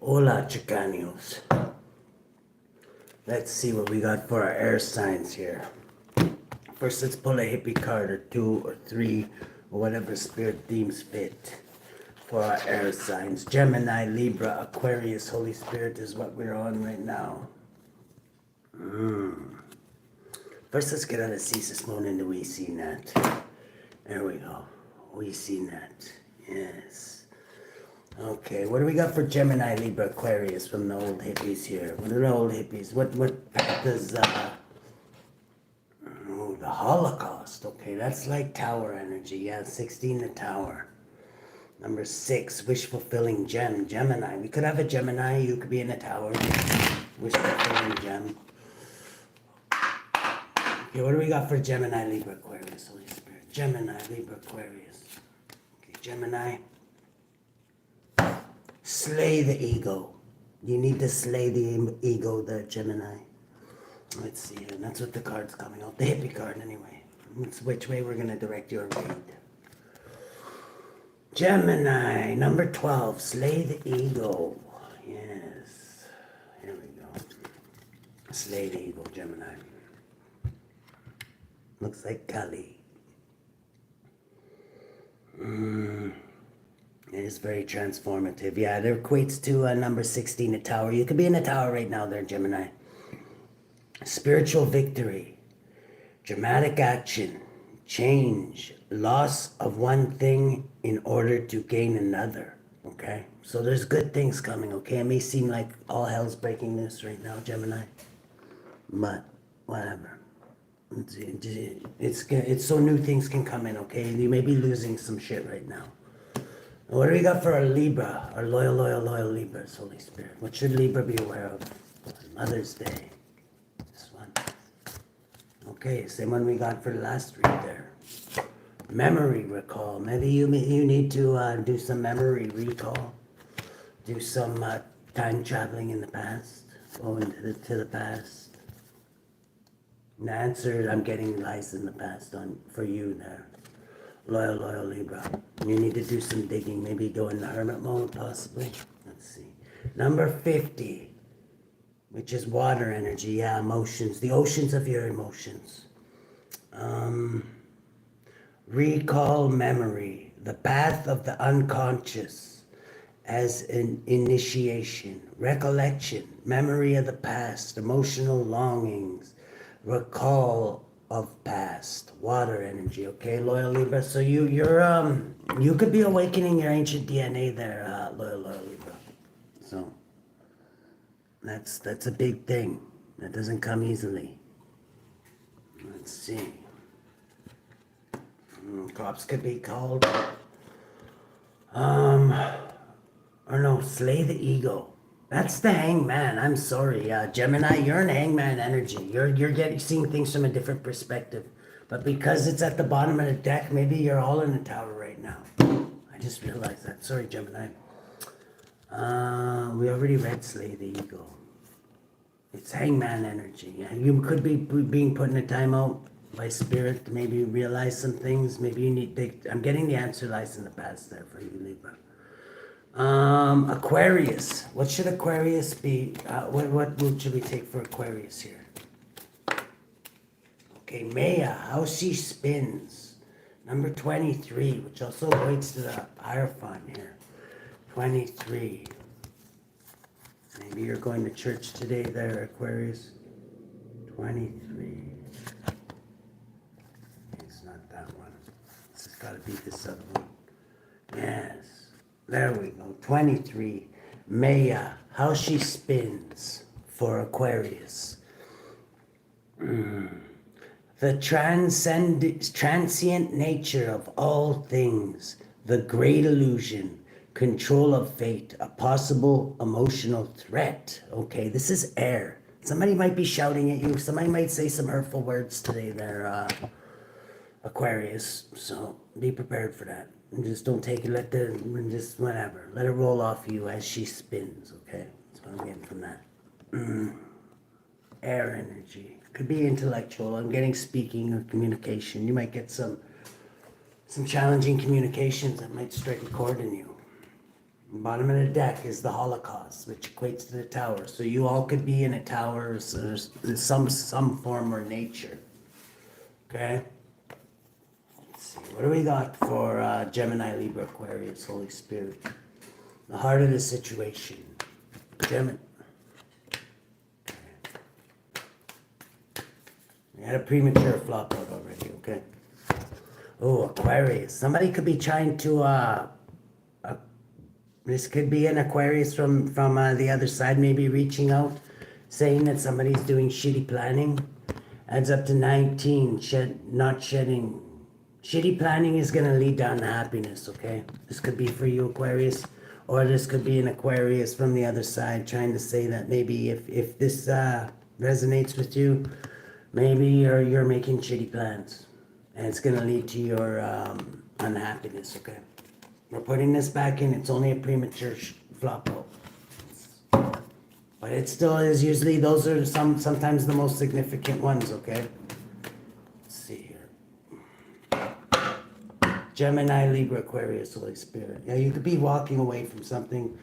Hola, Chicanos. Let's see what we got for our air signs here. First, let's pull a hippie card or two or three or whatever spirit themes fit for our air signs. Gemini, Libra, Aquarius, Holy Spirit is what we're on right now. First, let's get out of Ceases Moon into We See Net. There we go. We See Net. Yes. Okay, what do we got for Gemini, Libra, Aquarius from the old hippies here? What are the old hippies? What does the Holocaust? Okay, that's like tower energy. Yeah, 16 the tower. Number 6, wish fulfilling gem, Gemini. We could have a Gemini. You could be in a tower. Wish fulfilling gem. Okay, what do we got for Gemini, Libra, Aquarius, Holy Spirit? Gemini, Libra, Aquarius. Okay, Gemini. Slay the ego. You need to slay the ego there, Gemini. Let's see, and that's what the card's coming out. The hippie card, anyway. It's which way we're going to direct your read. Gemini, number 12. Slay the ego. Yes. Here we go. Slay the ego, Gemini. Looks like Kali. It is very transformative. Yeah, it equates to number 16, a tower. You could be in a tower right now there, Gemini. Spiritual victory. Dramatic action. Change. Loss of one thing in order to gain another. Okay? So there's good things coming, okay? It may seem like all hell's breaking loose right now, Gemini. But, whatever. It's so new things can come in, okay? You may be losing some shit right now. What do we got for our Libra? Our loyal Libras, Holy Spirit. What should Libra be aware of on Mother's Day? This one. Okay, same one we got for the last read there. Memory recall. Maybe you need to do some memory recall. Do some time traveling in the past. Go into the past. The answer I'm getting lies in the past for you there. Loyal Libra. You need to do some digging. Maybe go in the hermit mode, possibly. Let's see. Number 50, which is water energy. Yeah, emotions. The oceans of your emotions. Recall memory. The path of the unconscious as an initiation. Recollection. Memory of the past. Emotional longings. Recall of past, water energy, okay, loyal Libra. So you could be awakening your ancient DNA there, loyal Libra. So that's a big thing. That doesn't come easily. Let's see. Cops could be called. Or no, slay the ego. That's the hangman. I'm sorry, Gemini. You're in hangman energy. You're seeing things from a different perspective. But because it's at the bottom of the deck, maybe you're all in the tower right now. I just realized that. Sorry, Gemini. We already read slay the ego. It's hangman energy. Yeah, you could be being put in a timeout by spirit to maybe realize some things. Maybe you need. I'm getting the answer lies in the past there for you, Libra. Aquarius. What should Aquarius be? What route should we take for Aquarius here? Okay, Maya, how she spins. Number 23, which also equates to the Hierophant here. 23. Maybe you're going to church today there, Aquarius. 23. It's not that one. This has got to be this other one. Yes. There we go. 23. Maya, how she spins for Aquarius. The transient nature of all things, the great illusion, control of fate, a possible emotional threat. Okay, this is air. Somebody might be shouting at you. Somebody might say some hurtful words today there, Aquarius. So be prepared for that. And just don't take it, just whatever. Let it roll off you as she spins, okay? That's what I'm getting from that. Air energy. Could be intellectual. I'm getting speaking or communication. You might get some challenging communications that might strike a chord in you. Bottom of the deck is the Holocaust, which equates to the tower. So you all could be in a tower or some form or nature. Okay? Let's see. What do we got for Gemini, Libra, Aquarius, Holy Spirit? The heart of the situation. Gemini. We had a premature flop out already, okay? Oh, Aquarius. Somebody could be trying to, this could be an Aquarius from the other side, maybe reaching out, saying that somebody's doing shitty planning. Adds up to 19, not shedding. Shitty planning is going to lead down to happiness, okay? This could be for you, Aquarius. Or this could be an Aquarius from the other side trying to say that maybe if this resonates with you, maybe you're making shitty plans. And it's going to lead to your unhappiness, okay? We're putting this back in. It's only a premature flop out. But it still is usually, those are sometimes the most significant ones, okay? Let's see here. Gemini, Libra, Aquarius, Holy Spirit. Yeah, you could be walking away from something,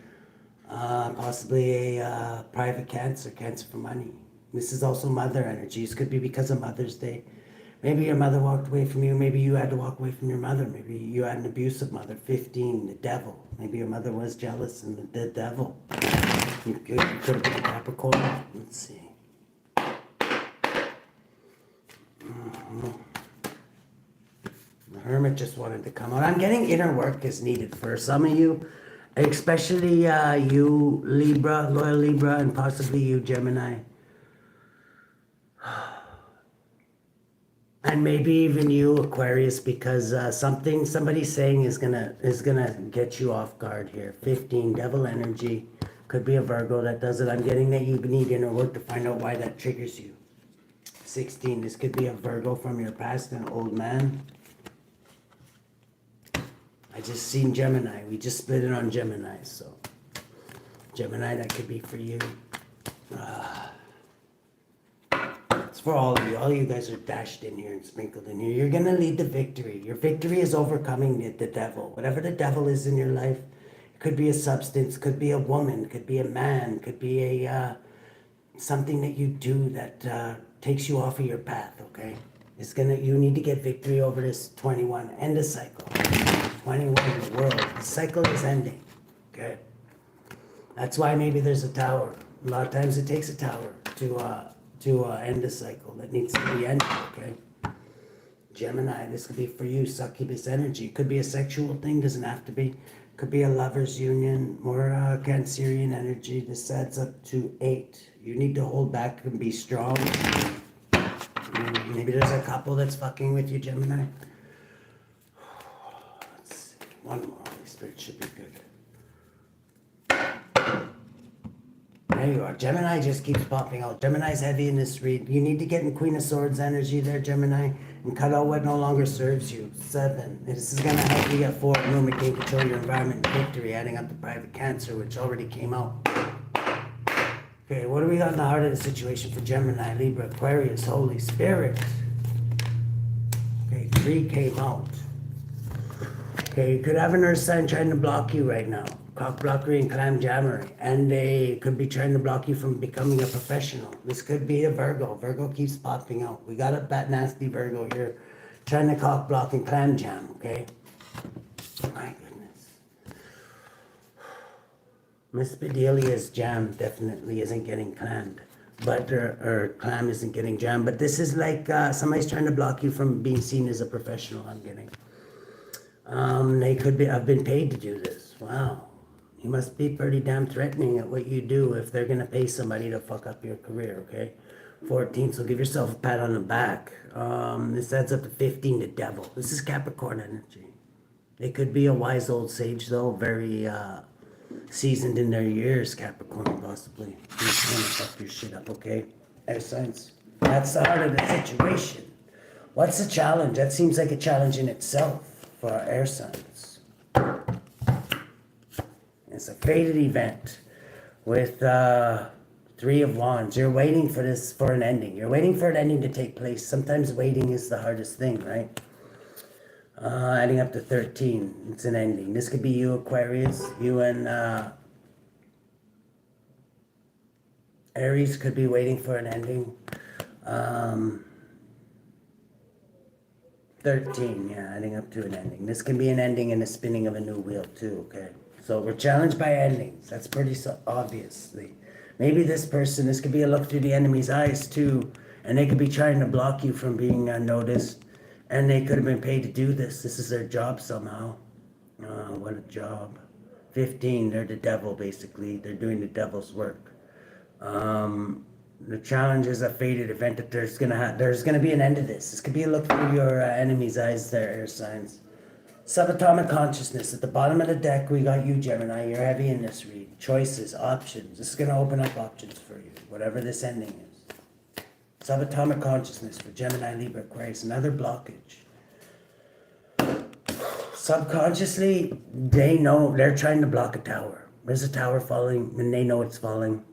possibly a private cancer for money. This is also mother energy. This could be because of Mother's Day. Maybe your mother walked away from you. Maybe you had to walk away from your mother. Maybe you had an abusive mother. 15, the devil. Maybe your mother was jealous and the devil. You could have been a Capricorn. Let's see. The Hermit just wanted to come out. I'm getting inner work is needed for some of you, especially you Libra, loyal Libra, and possibly you Gemini. And maybe even you Aquarius, because somebody's saying is gonna get you off guard here. 15, devil energy. Could be a Virgo that does it. I'm getting that you need inner work to find out why that triggers you. 16, this could be a Virgo from your past, an old man. I just seen Gemini. We just split it on Gemini, so Gemini, that could be for you. It's for all of you. All you guys are dashed in here and sprinkled in here. You're going to lead the victory. Your victory is overcoming the devil. Whatever the devil is in your life, it could be a substance, could be a woman, could be a man, could be a something that you do that takes you off of your path, okay? You need to get victory over this 21. End the cycle. 21 in the world. The cycle is ending, okay? That's why maybe there's a tower. A lot of times it takes a tower to end a cycle that needs to be ended, okay? Gemini, this could be for you, succubus energy. It could be a sexual thing, doesn't have to be. Could be a lover's union, more Cancerian energy. This adds up to 8. You need to hold back and be strong. Maybe there's a couple that's fucking with you, Gemini. Let's see. One more. Holy Spirit should be good. There you are. Gemini just keeps popping out. Gemini's heavy in this read. You need to get in Queen of Swords energy there, Gemini, and cut out what no longer serves you. 7. This is going to help you get forward movement, gain control of your environment, and victory, adding up to private cancer, which already came out. Okay, what do we got in the heart of the situation for Gemini, Libra, Aquarius, Holy Spirit? Okay, 3 came out. Okay, you could have an earth sign trying to block you right now. Cock blockery and clam jammery. And they could be trying to block you from becoming a professional. This could be a Virgo. Virgo keeps popping out. We got a bat nasty Virgo here trying to cock block and clam jam, okay? My goodness. Miss Bedelia's jam definitely isn't getting clammed. But or clam isn't getting jammed. But this is like somebody's trying to block you from being seen as a professional, I'm getting. They could have been paid to do this. Wow. You must be pretty damn threatening at what you do if they're going to pay somebody to fuck up your career, okay? 14, so give yourself a pat on the back. This adds up to 15, the devil. This is Capricorn energy. They could be a wise old sage, though, very seasoned in their years, Capricorn, possibly. You're trying to fuck your shit up, okay? Air signs. That's the heart of the situation. What's the challenge? That seems like a challenge in itself for our air signs. It's a fated event with 3 of Wands. You're waiting for this, for an ending. You're waiting for an ending to take place. Sometimes waiting is the hardest thing, right? Adding up to 13. It's an ending. This could be you, Aquarius. You and Aries could be waiting for an ending. 13, yeah, adding up to an ending. This can be an ending and a spinning of a new wheel too, okay? So we're challenged by endings. That's pretty obviously. Maybe this could be a look through the enemy's eyes too, and they could be trying to block you from being noticed, and they could have been paid to do this. This is their job somehow. What a job. 15, they're the devil basically. They're doing the devil's work. The challenge is a fated event that there's gonna be an end to this. This could be a look through your enemy's eyes there, air signs. Subatomic consciousness. At the bottom of the deck, we got you, Gemini. You're heavy in this read. Choices, options. This is gonna open up options for you, whatever this ending is. Subatomic consciousness for Gemini, Libra, Aquarius. Another blockage. Subconsciously, they know they're trying to block a tower. There's a tower falling, and they know it's falling.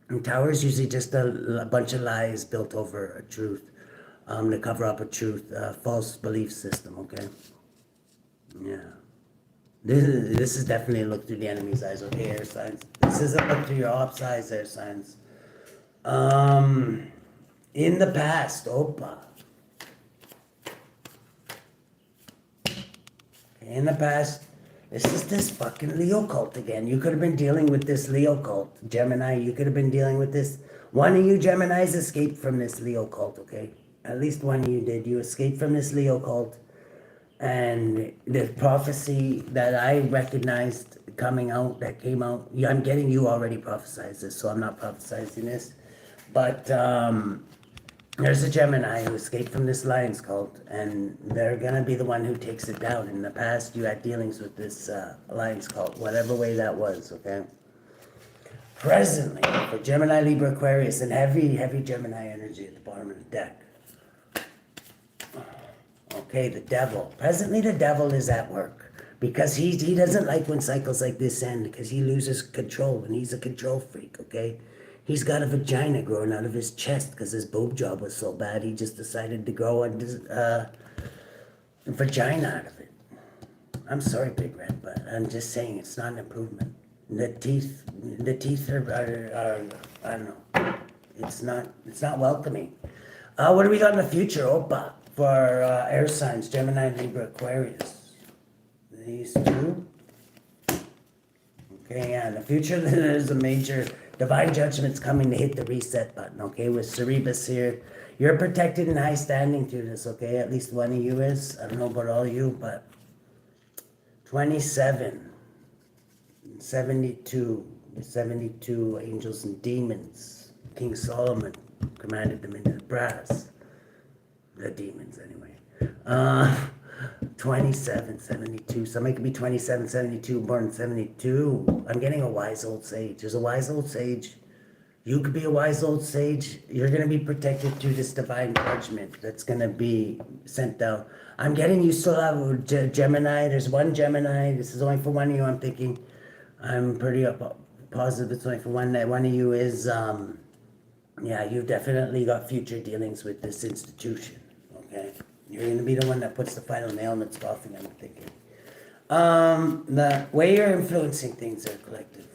And tower is usually just a bunch of lies built over a truth, to cover up a truth, false belief system, okay? Yeah. This is definitely a look through the enemy's eyes, okay, air signs? This is a look through your ops eyes, air signs. In the past, Opa. In the past, this is this fucking Leo cult again. You could have been dealing with this Leo cult. Gemini, you could have been dealing with this. One of you Geminis escaped from this Leo cult, okay? At least one of you did. You escaped from this Leo cult. And the prophecy that I recognized coming out, that came out, I'm getting you already prophesized this, so I'm not prophesizing this. But there's a Gemini who escaped from this Lions cult, and they're gonna be the one who takes it down. In the past, you had dealings with this Lions cult, whatever way that was, okay? Presently, for Gemini, Libra, Aquarius, and heavy Gemini energy at the bottom of the deck. Okay, the devil. Presently, the devil is at work because he doesn't like when cycles like this end because he loses control, and he's a control freak, okay? He's got a vagina growing out of his chest because his boob job was so bad, he just decided to grow a vagina out of it. I'm sorry, Big Red, but I'm just saying it's not an improvement. The teeth are I don't know. It's not welcoming. What do we got in the future, Opa, for air signs, Gemini, Libra, Aquarius? These two. Okay, yeah, in the future there's a major divine judgment's coming to hit the reset button, okay, with Cerebus here. You're protected and high standing through this, okay? At least one of you is. I don't know about all you, but 27, 72 angels and demons. King Solomon commanded them into the brass. The demons, anyway. 27, 72. Somebody could be 27, 72, born 72. I'm getting a wise old sage. There's a wise old sage. You could be a wise old sage. You're going to be protected through this divine judgment that's going to be sent down. I'm getting you still have Gemini. There's one Gemini. This is only for one of you, I'm thinking. I'm pretty positive it's only for one. One of you is, yeah, you've definitely got future dealings with this institution, okay? You're going to be the one that puts the final nail in its coffin, I'm thinking. The way you're influencing things are collective.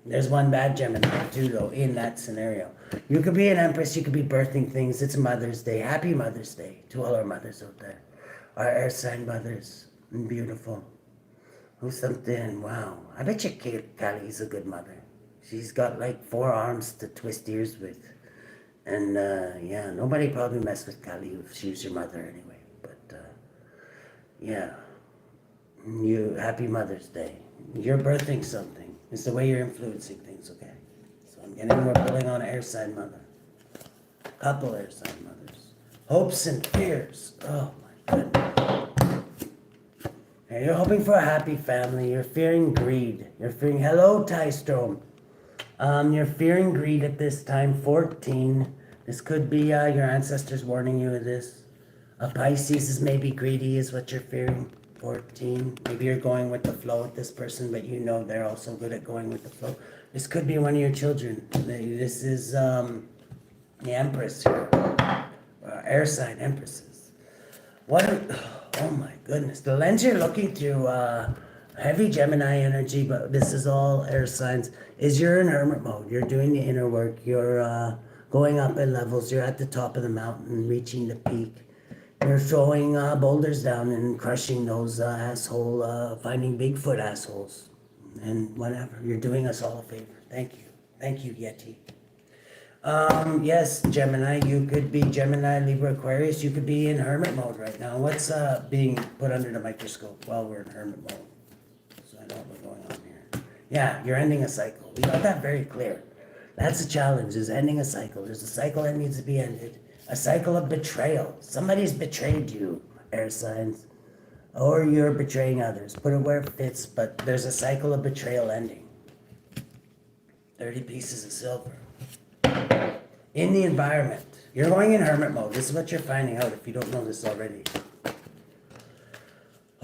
There's one bad Gemini, too, though, in that scenario. You could be an empress, you could be birthing things. It's Mother's Day. Happy Mother's Day to all our mothers out there. Our air sign mothers. Beautiful. Who's something? Wow. I bet you Callie's a good mother. She's got like 4 arms to twist ears with. And, yeah, nobody probably messed with Callie if she was your mother anyway. But, yeah. Happy Mother's Day. You're birthing something. It's the way you're influencing things, okay? So I'm getting, we're pulling on air sign mother. Couple air sign mothers. Hopes and fears. Oh, my goodness. Okay, you're hoping for a happy family. You're fearing greed. You're fearing, hello, Tystrom. You're fearing greed at this time, 14. This could be your ancestors warning you of this. A Pisces is maybe greedy is what you're fearing, 14. Maybe you're going with the flow with this person, but you know they're also good at going with the flow. This could be one of your children. This is the Empress here. Air sign Empresses. What Oh my goodness. The lens you're looking through, heavy Gemini energy, but this is all air signs, is you're in hermit mode. You're doing the inner work. You're going up in levels. You're at the top of the mountain, reaching the peak. You're throwing boulders down and crushing those finding Bigfoot assholes. And whatever. You're doing us all a favor. Thank you. Thank you, Yeti. Yes, Gemini, you could be Gemini, Libra, Aquarius. You could be in hermit mode right now. What's being put under the microscope while we're in hermit mode? So I know what's going on here. Yeah, you're ending a cycle. We got that very clear. That's a challenge, is ending a cycle. There's a cycle that needs to be ended. A cycle of betrayal. Somebody's betrayed you, air signs. Or you're betraying others. Put it where it fits, but there's a cycle of betrayal ending. 30 pieces of silver. In the environment. You're going in hermit mode. This is what you're finding out if you don't know this already.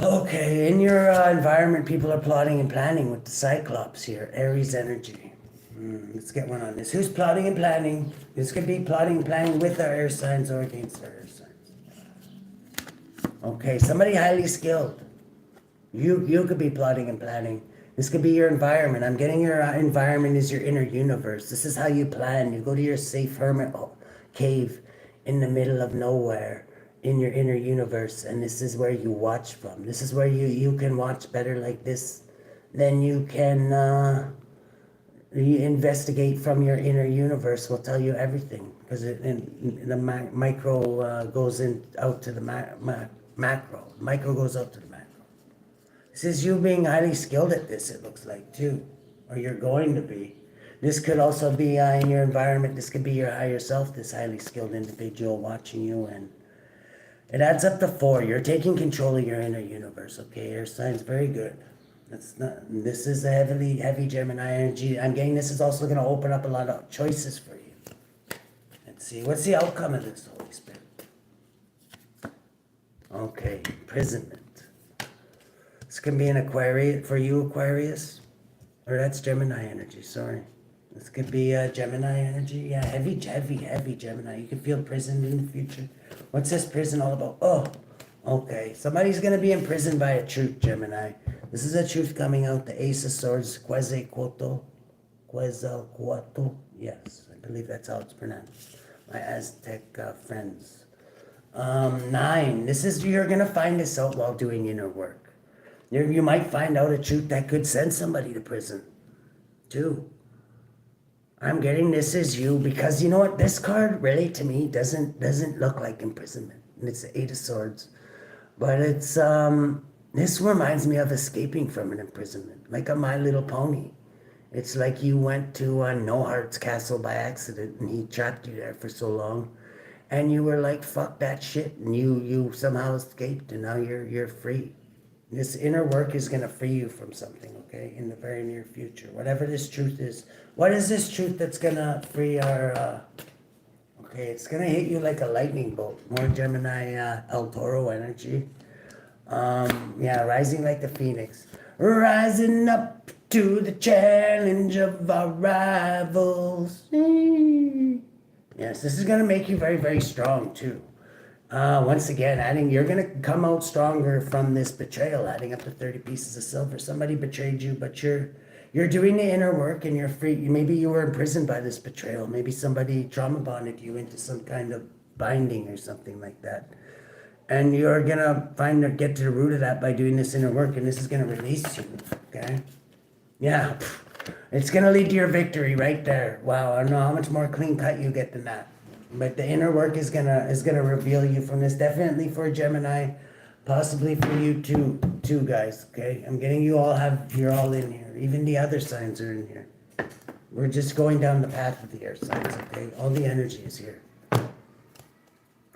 Okay, in your environment, people are plotting and planning with the Cyclops here. Aries energy. Let's get one on this. Who's plotting and planning? This could be plotting and planning with our air signs or against our air signs. Okay, somebody highly skilled. You could be plotting and planning. This could be your environment. I'm getting your environment is your inner universe. This is how you plan. You go to your safe hermit cave in the middle of nowhere in your inner universe, and this is where you watch from. This is where you can watch better like this. Then you can investigate from your inner universe. Will tell you everything because the micro goes out to the macro. Micro goes out to the macro. This is you being highly skilled at this, it looks like, too. Or you're going to be. This could also be in your environment. This could be your higher self, this highly skilled individual watching you. And it adds up to 4. You're taking control of your inner universe, okay? Air signs, very good. This is a heavy Gemini energy. I'm getting this is also going to open up a lot of choices for you. Let's see. What's the outcome of this, Holy Spirit? Okay, imprisonment. This can be an Aquarius, for you, Aquarius. Or that's Gemini energy, sorry. This could be Gemini energy. Yeah, heavy Gemini. You can feel imprisoned in the future. What's this prison all about? Oh, okay. Somebody's going to be imprisoned by a truth, Gemini. This is a truth coming out. The Ace of Swords, Quetzalcoatl. Yes, I believe that's how it's pronounced. My Aztec friends. 9. This is, you're going to find this out while doing inner work. You might find out a truth that could send somebody to prison. 2. I'm getting this is you because you know what? This card really to me doesn't look like imprisonment. And it's the 8 of Swords. But it's this reminds me of escaping from an imprisonment. Like a My Little Pony. It's like you went to No Heart's castle by accident and he trapped you there for so long. And you were like, fuck that shit. And you somehow escaped and now you're free. This inner work is going to free you from something, okay, in the very near future. Whatever this truth is. What is this truth that's going to free our... okay, it's going to hit you like a lightning bolt. More Gemini El Toro energy. Yeah, rising like the phoenix. Rising up to the challenge of our rivals. Yes, this is going to make you very, very strong, too. Once again, you're going to come out stronger from this betrayal, adding up to 30 pieces of silver. Somebody betrayed you, but you're doing the inner work and you're free. Maybe you were imprisoned by this betrayal. Maybe somebody trauma bonded you into some kind of binding or something like that. And you're going to get to the root of that by doing this inner work, and this is going to release you, okay? Yeah, it's going to lead to your victory right there. Wow, I don't know how much more clean cut you get than that. But the inner work is gonna reveal you from this. Definitely for Gemini, possibly for you too, guys. Okay, I'm getting you're all in here. Even the other signs are in here. We're just going down the path of the air signs. Okay, all the energy is here.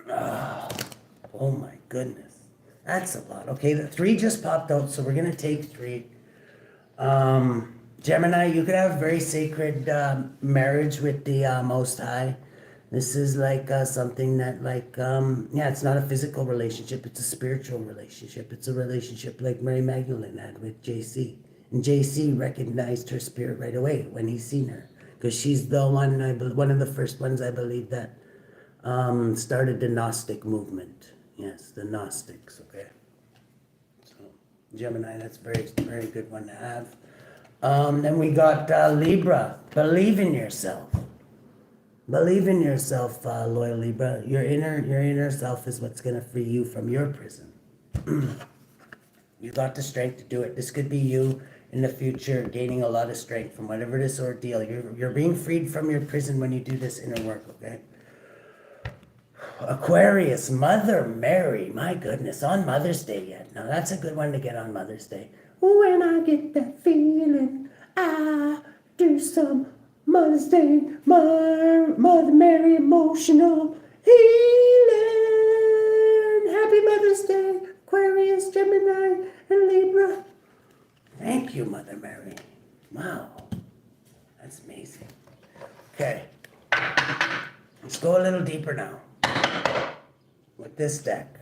Oh my goodness, that's a lot. Okay, the 3 just popped out, so we're gonna take 3. Gemini, you could have a very sacred marriage with the Most High. This is like something that it's not a physical relationship, it's a spiritual relationship. It's a relationship like Mary Magdalene had with JC. And JC recognized her spirit right away when he seen her. Because she's the one of the first ones, I believe, that started the Gnostic movement. Yes, the Gnostics, okay. Gemini, that's very, very good one to have. Then we got Libra. Believe in yourself. Believe in yourself, loyal Libra. Your inner self is what's gonna free you from your prison. You got the strength to do it. This could be you in the future gaining a lot of strength from whatever this ordeal. You're being freed from your prison when you do this inner work, okay? Aquarius, Mother Mary, my goodness, on Mother's Day yet. Now that's a good one to get on Mother's Day. When I get that feeling, I do some Mother's Day, Mother Mary emotional healing. Happy Mother's Day, Aquarius, Gemini, and Libra. Thank you, Mother Mary. Wow, that's amazing. Okay, let's go a little deeper now with this deck.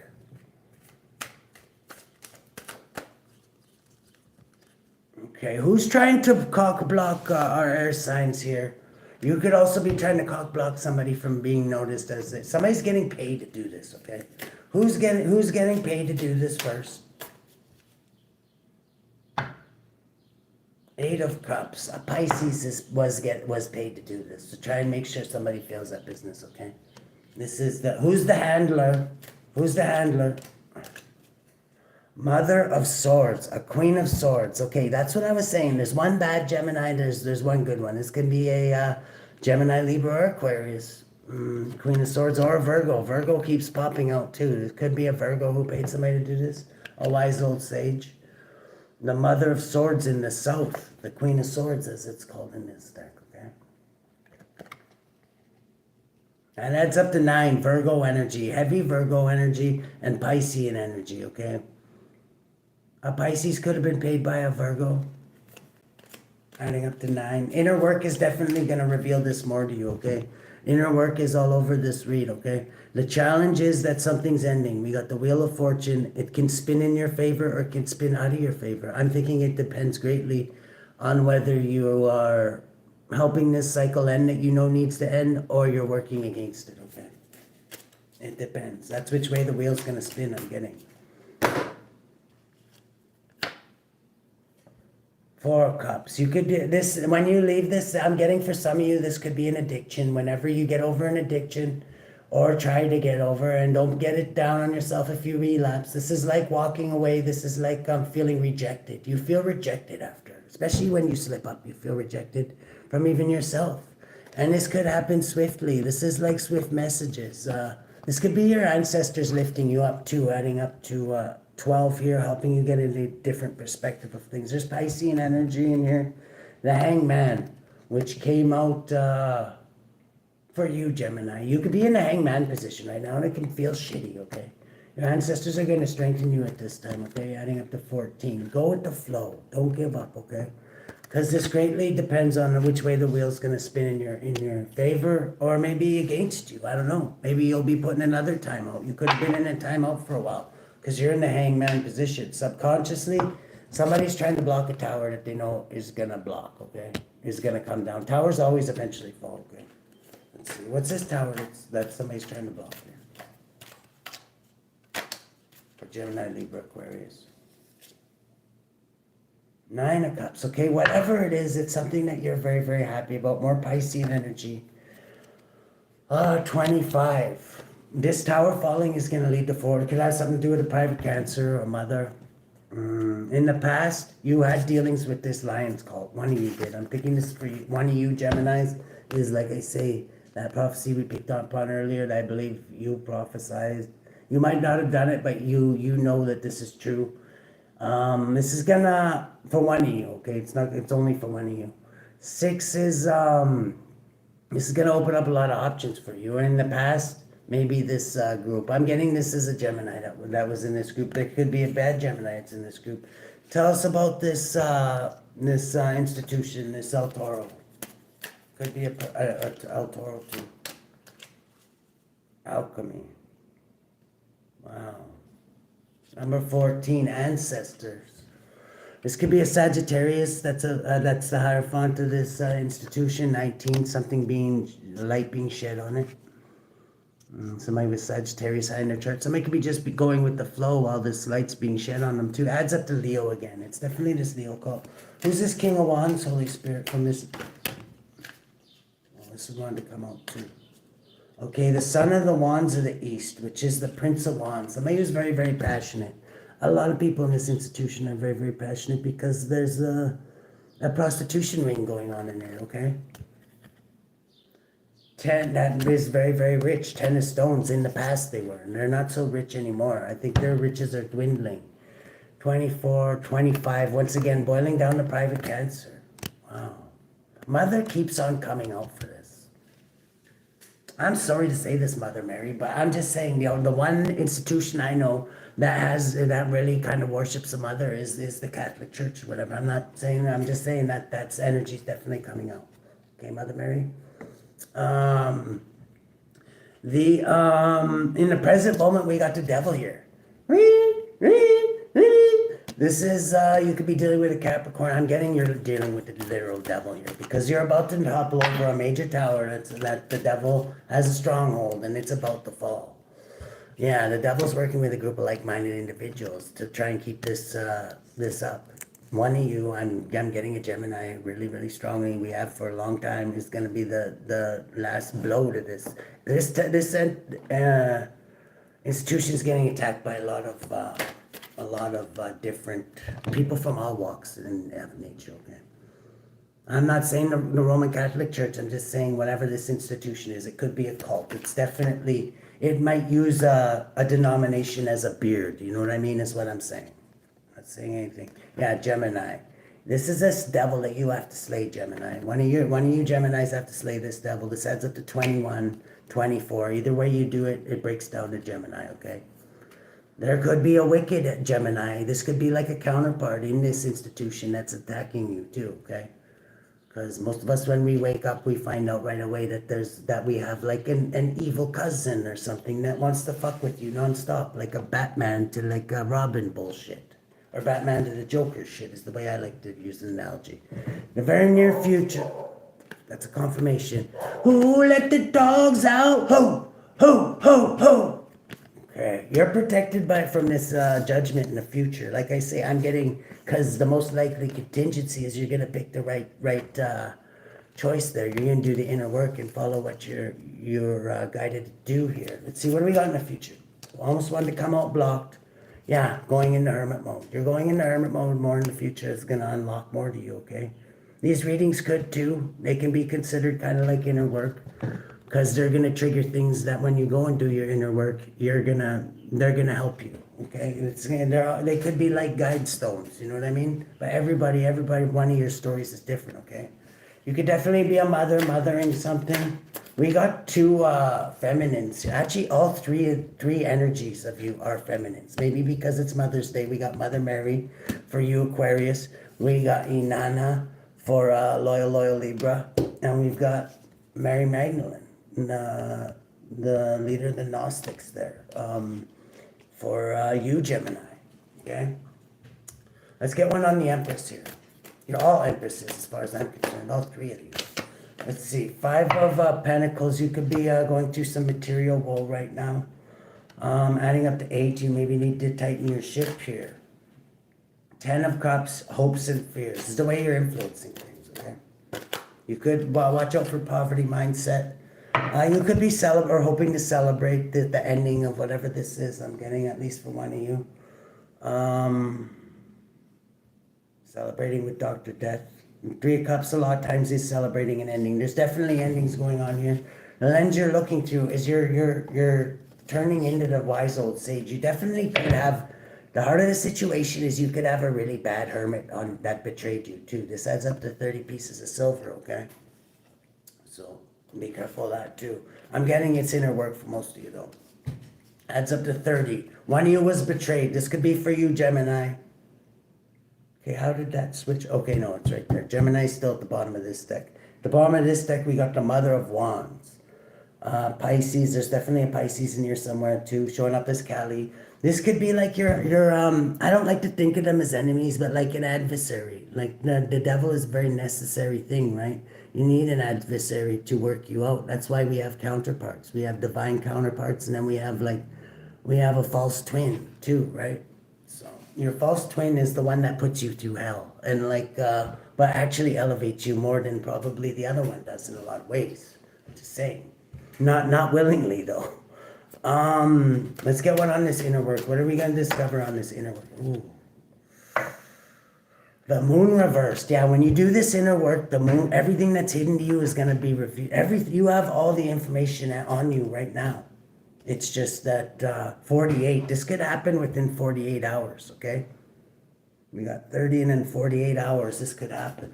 Okay, who's trying to cock block our air signs here? You could also be trying to cock block somebody from being noticed as this. Somebody's getting paid to do this, okay? Who's getting paid to do this first? Eight of Cups. A Pisces was paid to do this. So try and make sure somebody fails that business, okay? This is who's the handler? Who's the handler? Mother of Swords, a Queen of Swords. Okay, that's what I was saying. There's one bad Gemini, there's one good one. This could be a Gemini, Libra, or Aquarius. Queen of Swords or a Virgo. Virgo keeps popping out too. It could be a Virgo who paid somebody to do this. A wise old sage. The Mother of Swords in the South. The Queen of Swords, as it's called in this deck, okay? And adds up to 9. Virgo energy. Heavy Virgo energy and Piscean energy, okay? A Pisces could have been paid by a Virgo. Adding up to 9. Inner work is definitely going to reveal this more to you, okay? Inner work is all over this read, okay? The challenge is that something's ending. We got the Wheel of Fortune. It can spin in your favor or it can spin out of your favor. I'm thinking it depends greatly on whether you are helping this cycle end that you know needs to end or you're working against it, okay? It depends. That's which way the wheel's going to spin, I'm getting. 4 of Cups. You could do this when you leave this. I'm getting for some of you, this could be an addiction. Whenever you get over an addiction or try to get over, and don't get it down on yourself if you relapse. This is like walking away. This is like feeling rejected. You feel rejected after, especially when you slip up. You feel rejected from even yourself. And this could happen swiftly. This is like swift messages. This could be your ancestors lifting you up too, adding up to 12 here, helping you get a different perspective of things. There's Piscean energy in here. The Hangman, which came out for you, Gemini. You could be in the Hangman position right now, and it can feel shitty, okay? Your ancestors are going to strengthen you at this time, okay? Adding up to 14. Go with the flow. Don't give up, okay? Because this greatly depends on which way the wheel's going to spin in your favor or maybe against you. I don't know. Maybe you'll be putting another timeout. You could have been in a timeout for a while, because you're in the Hangman position. Subconsciously, somebody's trying to block a tower that they know is going to block, okay? Is going to come down. Towers always eventually fall, okay? Let's see. What's this tower that somebody's trying to block here? For Gemini, Libra, Aquarius. 9 of Cups. Okay, whatever it is, it's something that you're very, very happy about. More Piscean energy. 25. This tower falling is going to lead to 4. It could have something to do with a private cancer or mother. In the past, you had dealings with this lion's cult. One of you did. I'm picking this for you. One of you Geminis is, like I say, that prophecy we picked up on earlier that I believe you prophesied. You might not have done it, but you know that this is true. This is gonna, for one of you, okay? It's only for one of you. 6 is, this is gonna open up a lot of options for you. In the past, maybe this group, I'm getting this as a Gemini that was in this group. There could be a bad Gemini that's in this group. Tell us about this institution, this El Toro. Could be a El Toro too. Alchemy. Wow. Number 14, ancestors. This could be a Sagittarius. That's the Hierophant of this institution. 19, light being shed on it. Somebody with Sagittarius high in their chart. Somebody could be just be going with the flow while this light's being shed on them too. Adds up to Leo again. It's definitely this Leo call. Who's this King of Wands, Holy Spirit, from this? Oh, this is one to come out too. Okay, the Son of the Wands of the East, which is the Prince of Wands. Somebody who's very, very passionate. A lot of people in this institution are very, very passionate because there's a prostitution ring going on in there, okay? 10, that is very, very rich. 10 of stones. In the past they were, and they're not so rich anymore. I think their riches are dwindling. 24, 25, once again, boiling down to private cancer. Wow. Mother keeps on coming out for this. I'm sorry to say this, Mother Mary, but I'm just saying, the one institution I know that really kind of worships the mother is the Catholic Church or whatever. I'm not saying that, I'm just saying that that's energy's definitely coming out. Okay, Mother Mary? In the present moment, we got the devil here. This is, you could be dealing with a Capricorn. I'm getting you're dealing with the literal devil here because you're about to topple over a major tower that the devil has a stronghold and it's about to fall. Yeah, the devil's working with a group of like-minded individuals to try and keep this up. One of you, I'm getting a Gemini really, really strongly. We have for a long time. Is going to be the last blow to this. This institution is getting attacked by a lot of different people from all walks of nature. Okay, I'm not saying the Roman Catholic Church. I'm just saying whatever this institution is. It could be a cult. It's definitely. It might use a denomination as a beard. You know what I mean? Is what I'm saying. Not saying anything. Yeah, Gemini. This is this devil that you have to slay, Gemini. One of you Geminis have to slay this devil. This adds up to 21, 24. Either way you do it, it breaks down to Gemini, okay? There could be a wicked Gemini. This could be like a counterpart in this institution that's attacking you too, okay? Because most of us, when we wake up, we find out right away that we have like an evil cousin or something that wants to fuck with you nonstop, like a Batman to like a Robin bullshit. Or Batman to the Joker shit is the way I like to use the analogy. In the very near future, that's a confirmation. Who let the dogs out? Ho, ho, ho, ho. Okay, you're protected from this judgment in the future. Like I say, I'm getting, because the most likely contingency is you're going to pick the right choice there. You're going to do the inner work and follow what you're guided to do here. Let's see, what do we got in the future? Almost wanted to come out blocked. Yeah, going into hermit mode. You're going into hermit mode more in the future. It's going to unlock more to you, okay? These readings could too. They can be considered kind of like inner work because they're going to trigger things that when you go and do your inner work, they're going to help you, okay? They could be like guide stones, you know what I mean? But everybody, one of your stories is different, okay? You could definitely be a mothering something. We got two feminines. Actually, all three energies of you are feminines. Maybe because it's Mother's Day, we got Mother Mary for you, Aquarius. We got Inanna for loyal Libra. And we've got Mary Magdalene, the leader of the Gnostics there, for you, Gemini. Okay? Let's get one on the Empress here. You're all Empresses as far as I'm concerned, all three of you. Let's see, 5 of Pentacles. You could be going through some material woe right now. Adding up to 8, you maybe need to tighten your ship here. 10 of Cups, hopes and fears. This is the way you're influencing things, okay? You could watch out for poverty mindset. You could be hoping to celebrate the ending of whatever this is. I'm getting at least for one of you. Celebrating with Dr. Death. 3 of Cups a lot of times is celebrating an ending. There's definitely endings going on here. The lens you're looking through is you're turning into the wise old sage. You definitely could have, the heart of the situation is you could have a really bad hermit that betrayed you too. This adds up to 30 pieces of silver, okay? So be careful of that too. I'm getting its inner work for most of you though. Adds up to 30. One of you was betrayed. This could be for you, Gemini. Okay, how did that switch? Okay, no, it's right there. Gemini's still at the bottom of this deck. At the bottom of this deck, we got the Mother of Wands. Pisces, there's definitely a Pisces in here somewhere too, showing up as Kali. This could be like your I don't like to think of them as enemies, but like an adversary. Like the devil is a very necessary thing, right? You need an adversary to work you out. That's why we have counterparts. We have divine counterparts, and then we have a false twin too, right? So your false twin is the one that puts you through hell, and but actually elevates you more than probably the other one does in a lot of ways. Just saying, not willingly though. Let's get one on this inner work. What are we gonna discover on this inner work? Ooh. The moon reversed. Yeah, when you do this inner work, the moon, everything that's hidden to you is gonna be revealed. You have all the information on you right now. It's just that 48. This could happen within 48 hours. Okay. We got 30 and then 48 hours. This could happen.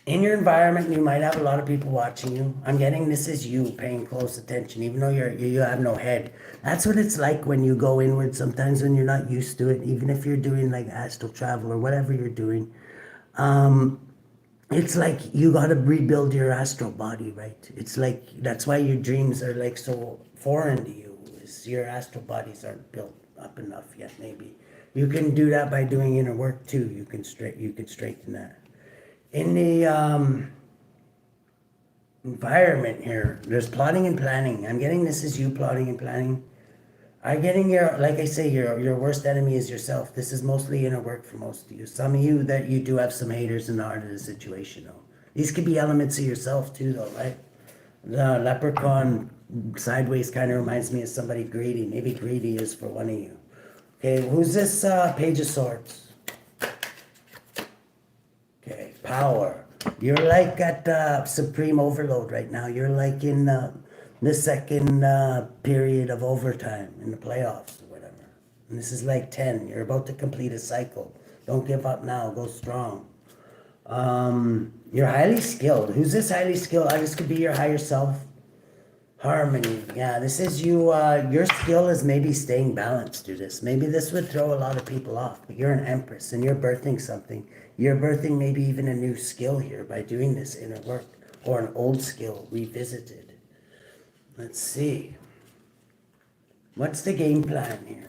In your environment, you might have a lot of people watching you. I'm getting this is you paying close attention, even though you have no head. That's what it's like when you go inward sometimes when you're not used to it, even if you're doing like astral travel or whatever you're doing. It's like you got to rebuild your astral body, right? It's like, that's why your dreams are like so foreign to you, is your astral bodies aren't built up enough yet, maybe. You can do that by doing inner work too. You can straighten that. In the environment here, there's plotting and planning. I'm getting this is you plotting and planning. I'm getting like I say, your worst enemy is yourself. This is mostly inner work for most of you. Some of you that you do have some haters in the heart of the situation though. These could be elements of yourself too though, right? The leprechaun sideways kind of reminds me of somebody greedy. Maybe greedy is for one of you. Okay, who's this Page of Swords? Okay, power. You're like at supreme overload right now. You're like in the second period of overtime in the playoffs or whatever. And this is like 10. You're about to complete a cycle. Don't give up now. Go strong. You're highly skilled. Who's this highly skilled? This could be your higher self. Harmony. Yeah, this is you. Your skill is maybe staying balanced through this. Maybe this would throw a lot of people off, but you're an empress and you're birthing something. You're birthing maybe even a new skill here by doing this inner work, or an old skill revisited. Let's see. What's the game plan here?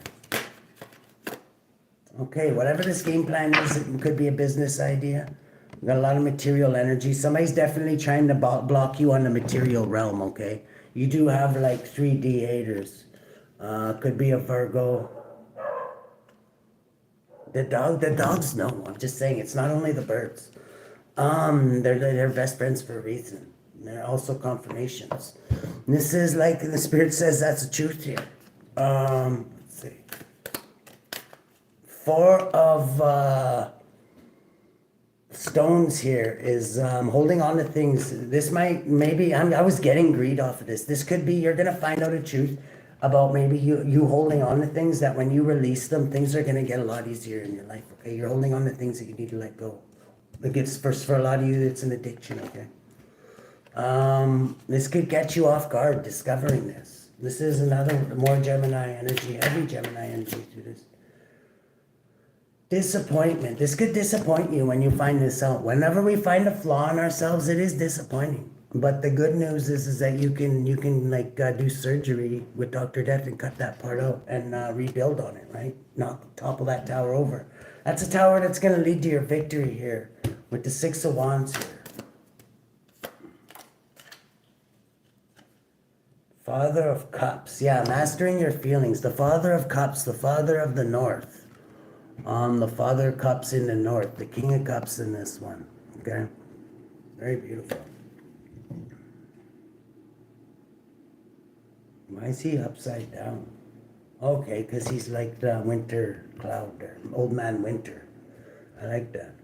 Okay, whatever this game plan is, it could be a business idea. We've got a lot of material energy. Somebody's definitely trying to block you on the material realm, okay? You do have like 3D haters. Could be a Virgo. The dogs know. I'm just saying, it's not only the birds. They're best friends for a reason. They're also confirmations. And this is like, the spirit says that's the truth here. Let's see. 4 of stones here is holding on to things. This maybe, I was getting greed off of this. This could be, you're going to find out a truth about maybe you holding on to things that when you release them, things are going to get a lot easier in your life, okay? You're holding on to things that you need to let go. Like it's, for a lot of you, it's an addiction, okay? This could get you off guard, discovering this. This is another more Gemini energy, heavy Gemini energy through this. Disappointment. This could disappoint you when you find this out. Whenever we find a flaw in ourselves, it is disappointing. But the good news is that you can like do surgery with Dr. Death and cut that part out and rebuild on it, right? Not topple that tower over. That's a tower that's going to lead to your victory here with the 6 of Wands here. Father of Cups. Yeah, mastering your feelings. The Father of Cups, the Father of the North. The Father of Cups in the North. The King of Cups in this one. Okay? Very beautiful. Why is he upside down? Okay, because he's like the winter cloud there. Old man winter. I like that.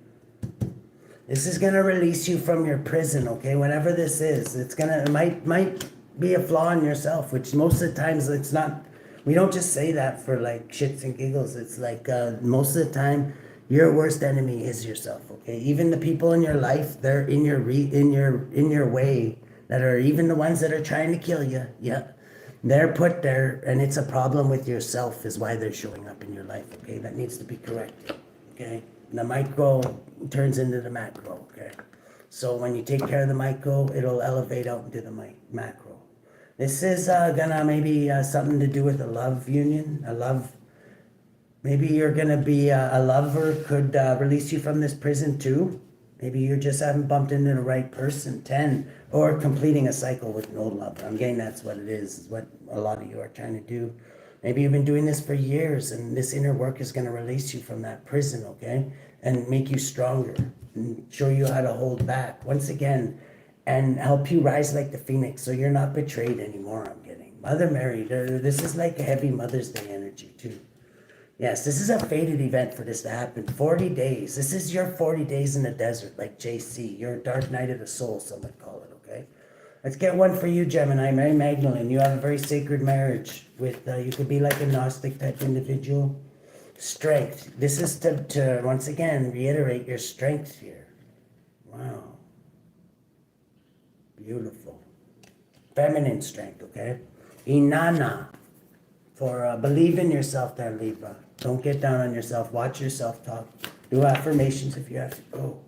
This is going to release you from your prison, okay? Whatever this is, it might be a flaw in yourself, which most of the times it's not. We don't just say that for like shits and giggles. It's like most of the time your worst enemy is yourself, okay? Even the people in your life, they're in your way, that are even the ones that are trying to kill you. Yeah. They're put there, and it's a problem with yourself is why they're showing up in your life, okay? That needs to be corrected, okay? The micro turns into the macro, okay? So when you take care of the micro, it'll elevate out into the macro. This is gonna maybe something to do with a love union, maybe you're gonna be, a lover could release you from this prison too. Maybe you just haven't bumped into the right person. 10, or completing a cycle with no love. I'm getting that's what it is what a lot of you are trying to do. Maybe you've been doing this for years, and this inner work is going to release you from that prison, okay? And make you stronger, and show you how to hold back once again, and help you rise like the phoenix so you're not betrayed anymore. I'm getting Mother Mary. This is like a heavy Mother's Day energy, too. Yes, this is a fated event for this to happen. 40 days. This is your 40 days in the desert, like JC. Your dark night of the soul, some would call it, okay? Let's get one for you, Gemini. Mary Magdalene, you have a very sacred marriage with, you could be like a Gnostic type individual. Strength. This is to once again, reiterate your strength here. Wow. Beautiful. Feminine strength, okay? Inanna. For believe in yourself there, Libra. Don't get down on yourself. Watch your self-talk. Do affirmations if you have to go.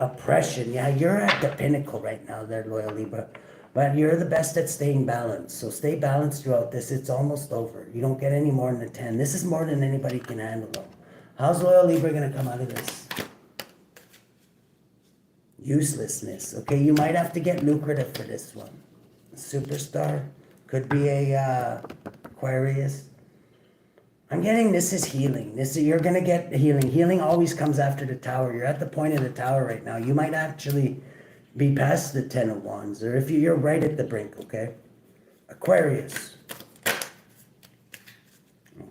Oppression. Yeah, you're at the pinnacle right now there, loyal Libra. But you're the best at staying balanced. So stay balanced throughout this. It's almost over. You don't get any more than a 10. This is more than anybody can handle, though. How's loyal Libra going to come out of this? Uselessness. Okay, you might have to get lucrative for this one. Superstar. Could be a Aquarius. I'm getting this is healing. You're gonna get healing. Healing always comes after the Tower. You're at the point of the Tower right now. You might actually be past the 10 of Wands, or if you're right at the brink, okay? Aquarius.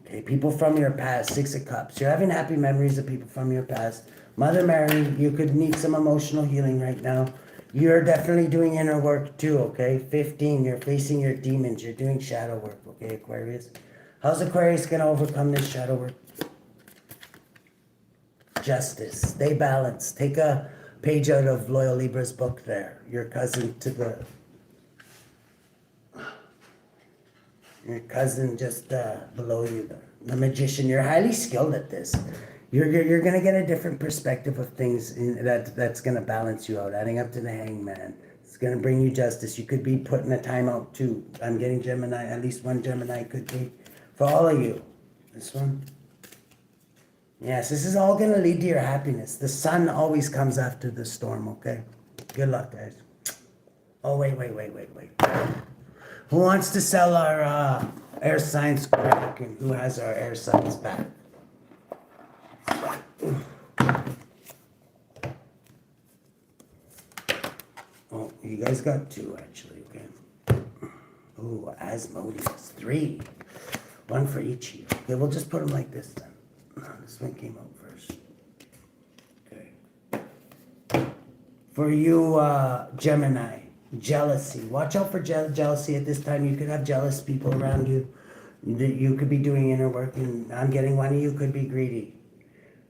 Okay, people from your past, 6 of Cups. You're having happy memories of people from your past. Mother Mary, you could need some emotional healing right now. You're definitely doing inner work too, okay? 15, you're facing your demons. You're doing shadow work, okay, Aquarius? How's Aquarius going to overcome this shadow work? Justice. Stay balanced. Take a page out of Loyal Libra's book there. Your cousin to the... Your cousin just below you there. The Magician. You're highly skilled at this. You're going to get a different perspective of things that's going to balance you out. Adding up to the Hangman. It's going to bring you justice. You could be putting a timeout too. I'm getting Gemini. At least one Gemini could be. For all of you. This one. Yes, this is all going to lead to your happiness. The sun always comes after the storm, okay? Good luck, guys. Oh, wait. Who wants to sell our air signs back? And who has our air signs back? Oh, you guys got 2, actually, okay? Oh, Asmodeus, 3. 1 for each of you. Okay, we'll just put them like this then. This one came out first. Okay. For you, Gemini, jealousy. Watch out for jealousy at this time. You could have jealous people around you. You could be doing inner work, and I'm getting one of you could be greedy.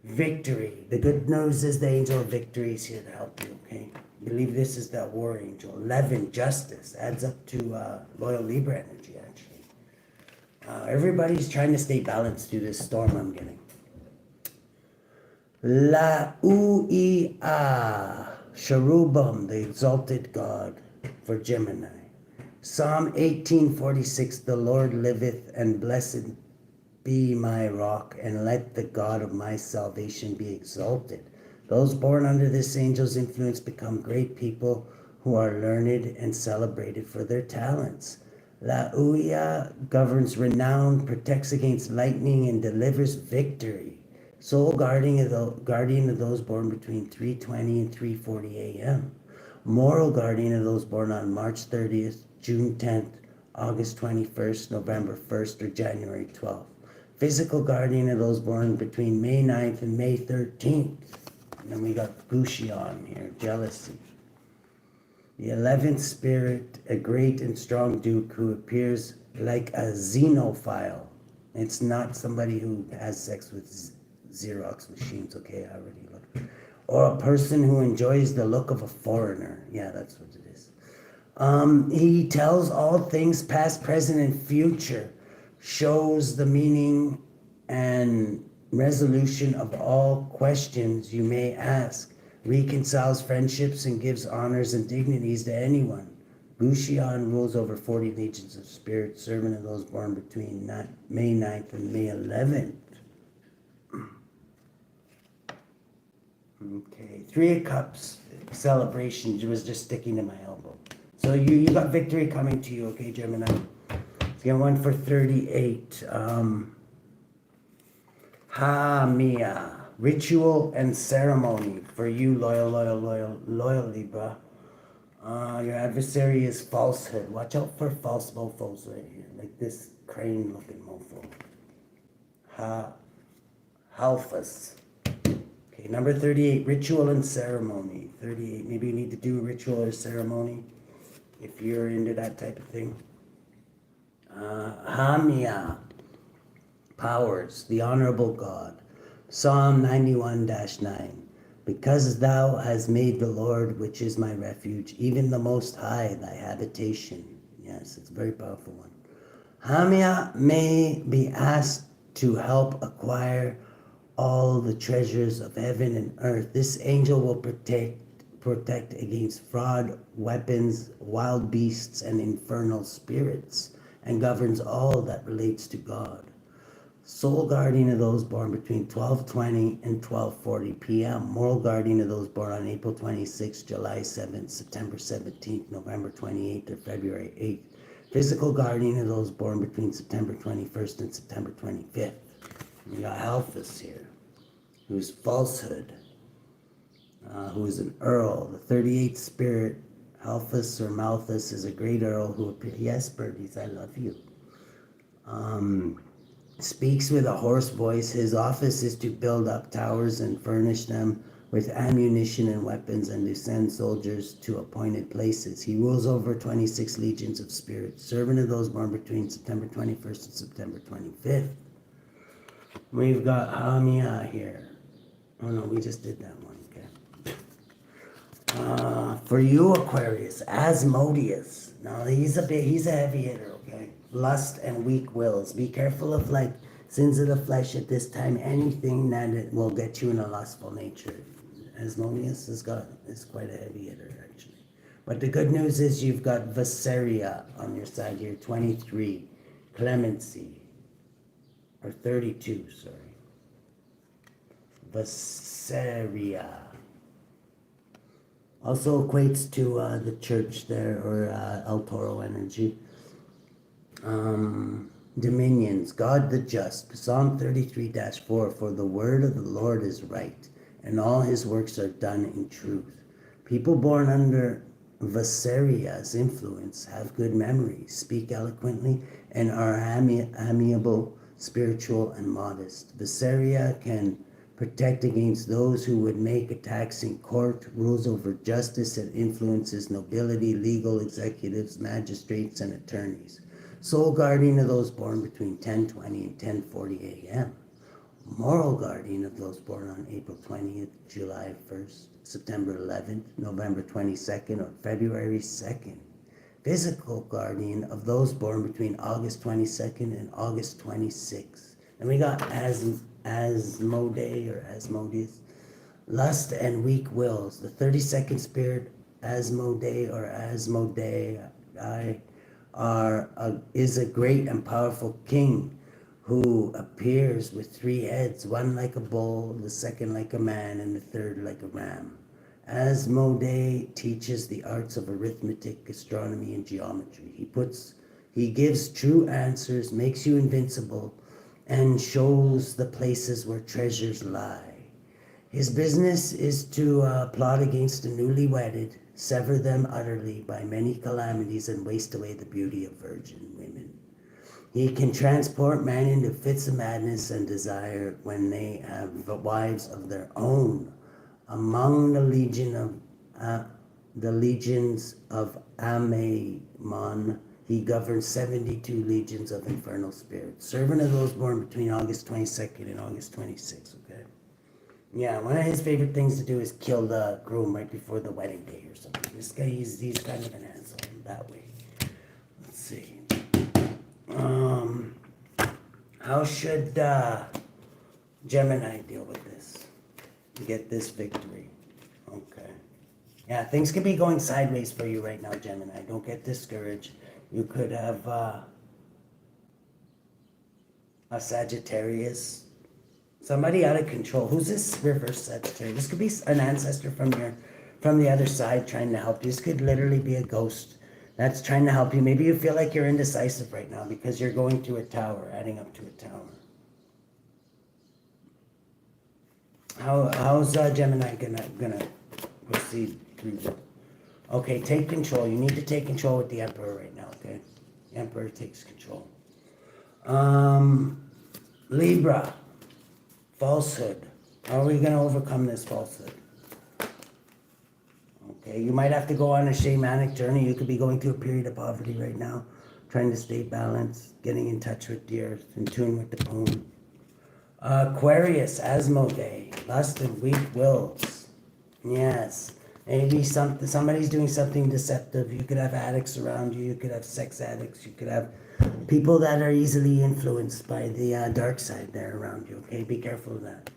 Victory. The good news is the angel of victory is here to help you, okay? I believe this is that war angel. 11, justice. Adds up to loyal Libra energy, actually. Everybody's trying to stay balanced through this storm I'm getting. La Uia, Cherubim, the exalted God for Gemini. Psalm 18:46, the Lord liveth, and blessed be my rock, and let the God of my salvation be exalted. Those born under this angel's influence become great people who are learned and celebrated for their talents. La Uia governs renown, protects against lightning, and delivers victory. Sole guardian of those born between 3:20 and 3:40 a.m. Moral guardian of those born on March 30th, June 10th, August 21st, November 1st, or January 12th. Physical guardian of those born between May 9th and May 13th. And then we got Gushion here, jealousy. The 11th spirit, a great and strong duke who appears like a xenophile. It's not somebody who has sex with Xerox machines, okay, I already looked. Or a person who enjoys the look of a foreigner. Yeah, that's what it is. He tells all things past, present, and future. Shows the meaning and resolution of all questions you may ask. Reconciles friendships and gives honors and dignities to anyone. Gushion rules over 40 legions of spirits, servant of those born between May 9th and May 11th. Okay, Three of Cups celebration was just sticking to my elbow. So you got victory coming to you, okay, Gemini? Let's get one for 38. Mia. Ritual and ceremony for you, loyal Libra. Your adversary is falsehood. Watch out for false mofos right here, like this crane-looking mofo. Halfas. Okay, number 38, ritual and ceremony. 38, maybe you need to do a ritual or ceremony if you're into that type of thing. Hamia, powers, the honorable God. Psalm 91-9. Because thou hast made the Lord, which is my refuge, even the Most High, thy habitation. Yes, it's a very powerful one. Hamia may be asked to help acquire all the treasures of heaven and earth. This angel will protect against fraud, weapons, wild beasts, and infernal spirits, and governs all that relates to God. Sole guardian of those born between 12:20 and 12:40 p.m. Moral guardian of those born on April 26th, July 7th, September 17th, November 28th, or February 8th. Physical guardian of those born between September 21st and September 25th. We got Alphas here, who's falsehood, who is an earl. The 38th spirit, Alphas or Malthus, is a great earl who appears. Yes, birdies, I love you. Speaks with a hoarse voice. His office is to build up towers and furnish them with ammunition and weapons, and to send soldiers to appointed places. He rules over 26 legions of spirits, servant of those born between September 21st and September 25th. We've got Hamia here. Oh no, we just did that one, okay. For you, Aquarius, Asmodeus. Now he's a heavy hitter, okay? Lust and weak wills. Be careful of sins of the flesh at this time. Anything that it will get you in a lustful nature. Asmodeus is quite a heavy hitter, actually. But the good news is you've got Viseria on your side here. 23, clemency, or 32. Sorry, Viseria. Also equates to the church there, or El Toro energy. Dominions, God the just. Psalm 33-4. For the word of the Lord is right, and all his works are done in truth. People born under Viseria's influence have good memories, speak eloquently, and are amiable, spiritual, and modest. Viseria can protect against those who would make attacks in court, rules over justice, and influences nobility, legal executives, magistrates, and attorneys. Sole guardian of those born between 10:20 and 10:40 a.m. Moral guardian of those born on April 20th, July 1st, September 11th, November 22nd, or February 2nd. Physical guardian of those born between August 22nd and August 26th. And we got Asmodee or Asmodeus. Lust and weak wills. The 32nd spirit, Asmodee or Asmodee, is a great and powerful king who appears with 3 heads, one like a bull, the second like a man, and the third like a ram. Asmodee teaches the arts of arithmetic, astronomy, and geometry. He gives true answers, makes you invincible, and shows the places where treasures lie. His business is to plot against the newly wedded, sever them utterly by many calamities, and waste away the beauty of virgin women. He can transport man into fits of madness and desire when they have wives of their own. Among the legions of Amemon, he governs 72 legions of infernal spirits. Servant of those born between August 22nd and August 26th, okay? Yeah, one of his favorite things to do is kill the groom right before the wedding day or something. This guy, he's kind of an asshole that way. Let's see. How should Gemini deal with this? Get this victory. Okay. Yeah, things could be going sideways for you right now, Gemini. Don't get discouraged. You could have a Sagittarius Somebody out of control. Who's this reverse Sagittarius? This could be an ancestor from the other side trying to help you. This could literally be a ghost that's trying to help you. Maybe you feel like you're indecisive right now because you're going through a tower, adding up to a tower. How's Gemini gonna proceed through that? Okay, take control. You need to take control with the Emperor right now, okay? The Emperor takes control. Libra, falsehood. How are we gonna overcome this falsehood? Okay, you might have to go on a shamanic journey. You could be going through a period of poverty right now, trying to stay balanced, getting in touch with the earth, in tune with the moon. Aquarius, Asmodee, lust and weak wills. Yes. Maybe somebody's doing something deceptive. You could have addicts around you. You could have sex addicts. You could have people that are easily influenced by the dark side there around you. Okay, be careful of that.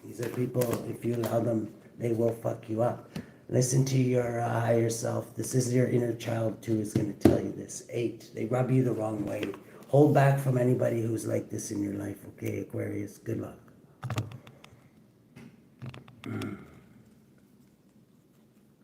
These are people, if you allow them, they will fuck you up. Listen to your higher self. This is your inner child too is going to tell you this. 8, they rub you the wrong way. Hold back from anybody who's like this in your life. Okay, Aquarius, good luck.